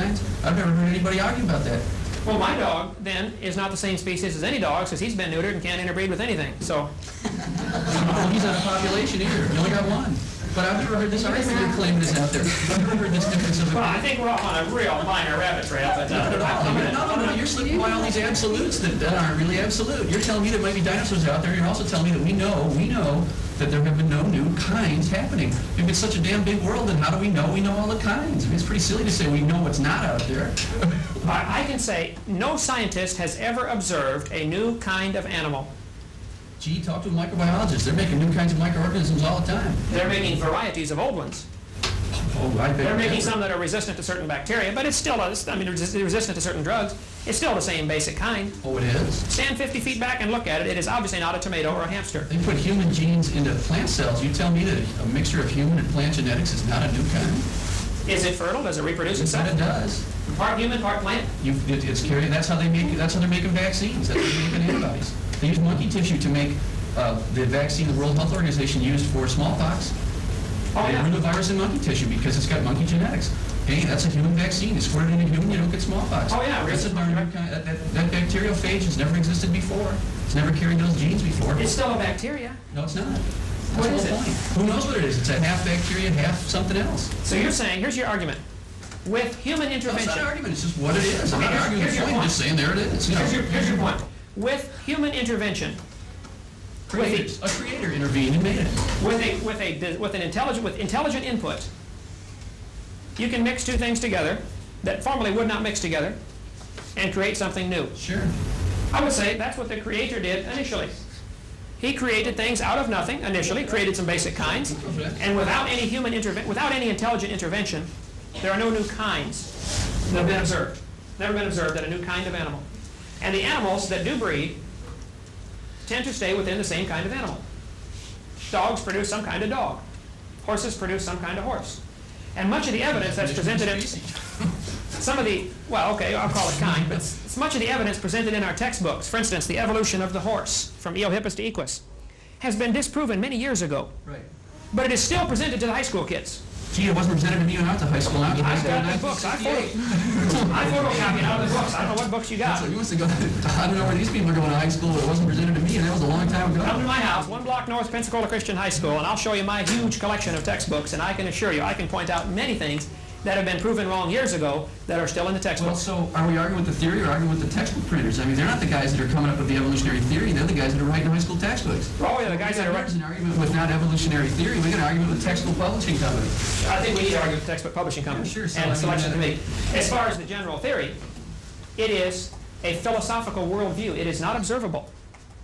kinds? I've never heard anybody argue about that. Well, my dog, then, is not the same species as any dog, because he's been neutered and can't interbreed with anything, so... Well, he's not a population either. You only got one. But I've never heard this argument you're claiming is out there. I've never heard this difference of Well, opinion. I think we're off on a real minor rabbit trail, but... No, you're slipping by all these absolutes that aren't really absolute. You're telling me there might be dinosaurs out there. You're also telling me that we know that there have been no new kinds happening. If it's such a damn big world, then how do we know all the kinds? I mean, it's pretty silly to say we know what's not out there. I can say no scientist has ever observed a new kind of animal. Gee, talk to a microbiologist. They're making new kinds of microorganisms all the time. They're making varieties of old ones. Oh, I bet. They're making some that are resistant to certain bacteria, but it's still, resistant to certain drugs. It's still the same basic kind. Oh, it is? Stand 50 feet back and look at it. It is obviously not a tomato or a hamster. They put human genes into plant cells. You tell me that a mixture of human and plant genetics is not a new kind? Is it fertile? Does it reproduce itself? It does. Part human, part plant? It's carrying. That's how they're making vaccines. That's how they're making antibodies. They use monkey tissue to make the vaccine the World Health Organization used for smallpox. Oh, yeah. They grew the virus in monkey tissue because it's got monkey genetics. Hey, that's a human vaccine. It's squirted in a human, you don't get smallpox. Oh, yeah. That's that bacteriophage has never existed before. It's never carried those genes before. It's still a bacteria. No, it's not. What is it? Who knows what it is? It's a half bacteria, half something else. So you're saying, here's your argument. With human intervention... No, it's not an argument. It's just what it is. I'm not arguing the point. I'm just saying there it is. Here's your point. With human intervention... A creator intervened and made it. With intelligent input, you can mix two things together that formerly would not mix together and create something new. Sure. I would say that's what the creator did initially. He created things out of nothing initially, created some basic kinds, and without any intelligent intervention, there are no new kinds that have been observed. Never been observed that a new kind of animal. And the animals that do breed tend to stay within the same kind of animal. Dogs produce some kind of dog. Horses produce some kind of horse. And much of the evidence that's presented in I'll call it kind, but much of the evidence presented in our textbooks, for instance, the evolution of the horse from Eohippus to Equus, has been disproven many years ago. Right. But it is still presented to the high school kids. Gee, it wasn't presented to me when I went to high school. I've got the books. I photocopied out of the books. I don't know what books you got. So you must have gone, I don't know where these people are going to high school, but it wasn't presented to me, and that was a long time ago. Come to my house, 1 block north, Pensacola Christian High School, and I'll show you my huge collection of textbooks, and I can assure you, I can point out many things that have been proven wrong years ago that are still in the textbooks. Well, so are we arguing with the theory or arguing with the textbook printers? I mean, they're not the guys that are coming up with the evolutionary theory. They're the guys that are writing high school textbooks. Oh, yeah, the guys that are writing. An argument with not evolutionary theory. We got an argument with the textbook publishing company. I think we need to argue with the textbook publishing company and the selection committee. As far as the general theory, it is a philosophical worldview. It is not observable.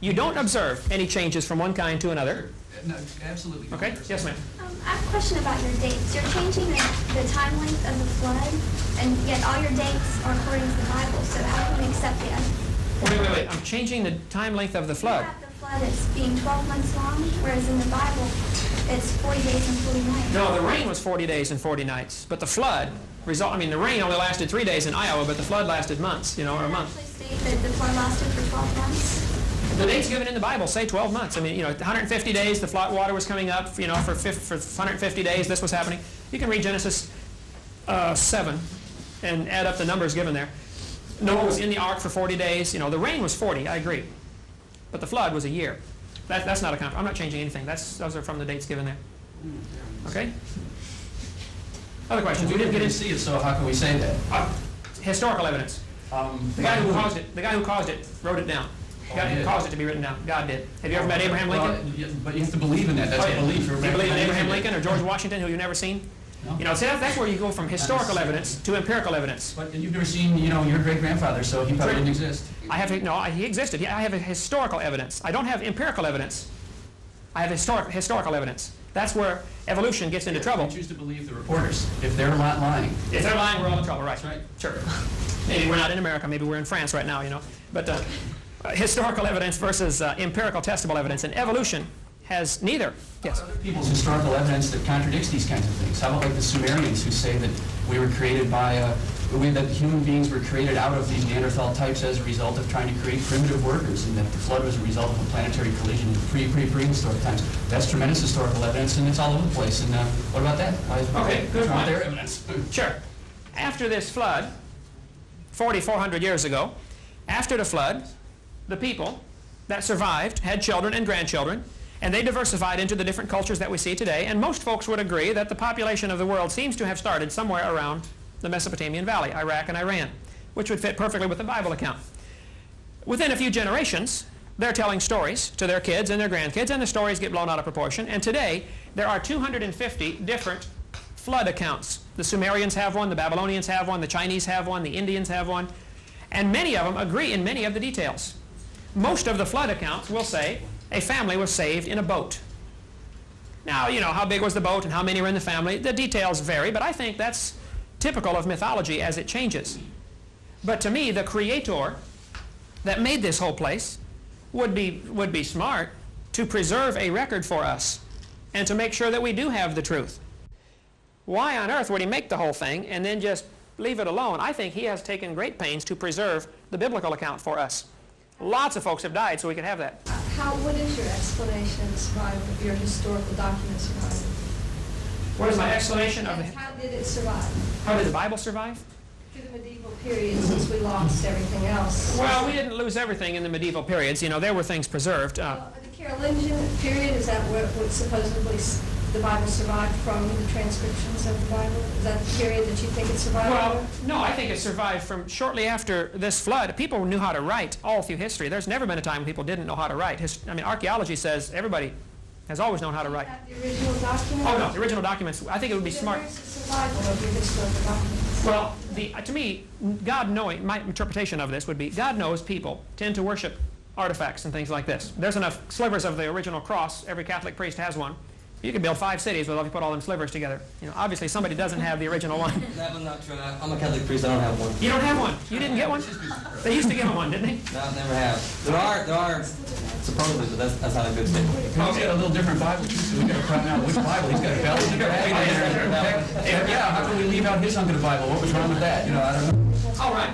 You don't observe any changes from one kind to another. No, absolutely. Okay? Yes, ma'am. I have a question about your dates. You're changing the time length of the flood, and yet all your dates are according to the Bible, so how can we accept that? Wait. I'm changing the time length of the flood. You have the flood as being 12 months long, whereas in the Bible, it's 40 days and 40 nights. No, the rain was 40 days and 40 nights, but the flood the rain only lasted 3 days in Iowa, but the flood lasted months, or a month. Did it actually state that the flood lasted for 12 months? The dates given in the Bible say 12 months. I mean, 150 days, the flood water was coming up, for 150 days, this was happening. You can read Genesis 7 and add up the numbers given there. Noah was in the ark for 40 days. The rain was 40, I agree. But the flood was a year. That's not a compromise. I'm not changing anything. Those are from the dates given there. Okay? Other questions? We didn't get to see it, so how can we say that? Historical evidence. The guy who caused it wrote it down. God caused it to be written down. God did. Have you ever met Abraham Lincoln? Well, but you have to believe in that. That's a belief. Do you believe in Abraham Lincoln or George Washington, who you've never seen? No. See, that's where you go from historical evidence to empirical evidence. But you've never seen, your great-grandfather, so he probably didn't exist. He existed. I have a historical evidence. I don't have empirical evidence. I have historical evidence. That's where evolution gets into trouble. We choose to believe the reporters. If they're not lying. If they're lying, we're all in trouble, right? That's right. Sure. Maybe we're not in America. Maybe we're in France right now, But historical evidence versus empirical testable evidence. And evolution has neither. Yes? Other people's historical evidence that contradicts these kinds of things. How about like the Sumerians who say that we were created by, that human beings were created out of these Neanderthal types as a result of trying to create primitive workers, and that the flood was a result of a planetary collision in prehistoric times. That's tremendous historical evidence, and it's all over the place. And what about that? Okay, good point. Their evidence. Sure. After this flood, 4,400 years ago, after the flood, the people that survived had children and grandchildren, and they diversified into the different cultures that we see today, and most folks would agree that the population of the world seems to have started somewhere around the Mesopotamian Valley, Iraq and Iran, which would fit perfectly with the Bible account. Within a few generations, they're telling stories to their kids and their grandkids, and the stories get blown out of proportion, and today there are 250 different flood accounts. The Sumerians have one, the Babylonians have one, the Chinese have one, the Indians have one, and many of them agree in many of the details. Most of the flood accounts will say a family was saved in a boat. Now, you know, how big was the boat and how many were in the family? The details vary, but I think that's typical of mythology as it changes. But to me, the creator that made this whole place would be smart to preserve a record for us and to make sure that we do have the truth. Why on earth would he make the whole thing and then just leave it alone? I think he has taken great pains to preserve the biblical account for us. Lots of folks have died so we could have that. What is your explanation of survival, of your historical document survival? What is my explanation of Yes, how did it survive? how did the Bible survive? Through the medieval period, since we lost everything else. Well, we didn't lose everything in the medieval periods. You know, there were things preserved. The Carolingian period, is that what supposedly the Bible survived from, the transcriptions of the Bible? Is that the period that you think it survived? Well, no, I think it survived from shortly after this flood. People knew how to write all through history. There's never been a time when people didn't know how to write. I mean, archaeology says everybody has always known how to write. Is that the original document? Oh, no, the original documents, I think it would be smart. Where's the survival of your historical documents? Well, to me, God knowing, my interpretation of this would be, God knows people tend to worship artifacts and things like this. There's enough slivers of the original cross. Every Catholic priest has one. You could build 5 cities with all, if you put all them slivers together. You know, obviously somebody doesn't have the original one. That was not true. I'm a Catholic priest. I don't have one. You don't have one? You didn't get one? They used to give them one, didn't they? No, I never have. There are supposedly, but that's not a good statement. He's got a little different Bible, too, so we got to find out which Bible. He's got a Valley. Yeah, how can we leave out his hunk of the Bible? What was wrong with that? You know, I don't know. All right.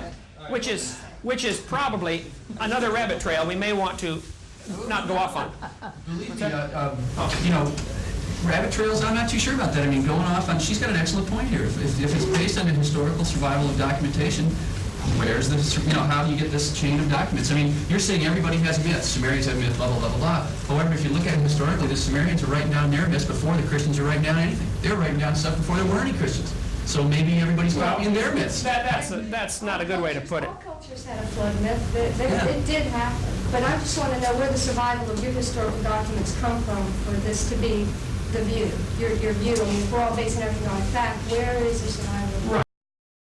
Which is probably another rabbit trail we may want to not go off on. Believe me, you know, rabbit trails, I'm not too sure about that. I mean, going off on, she's got an excellent point here. If it's based on the historical survival of documentation, where's the, you know, how do you get this chain of documents? I mean, you're saying everybody has myths. Sumerians have myths, blah, blah, blah, blah, blah. However, if you look at it historically, the Sumerians are writing down their myths before the Christians are writing down anything. They were writing down stuff before there were any Christians. So maybe everybody's copying their myths. That's not a good way to put it. All cultures had a flood myth. It did happen. But I just want to know where the survival of your historical documents come from for this to be the view, your view. I mean, if we're all basing everything on fact, where is the survival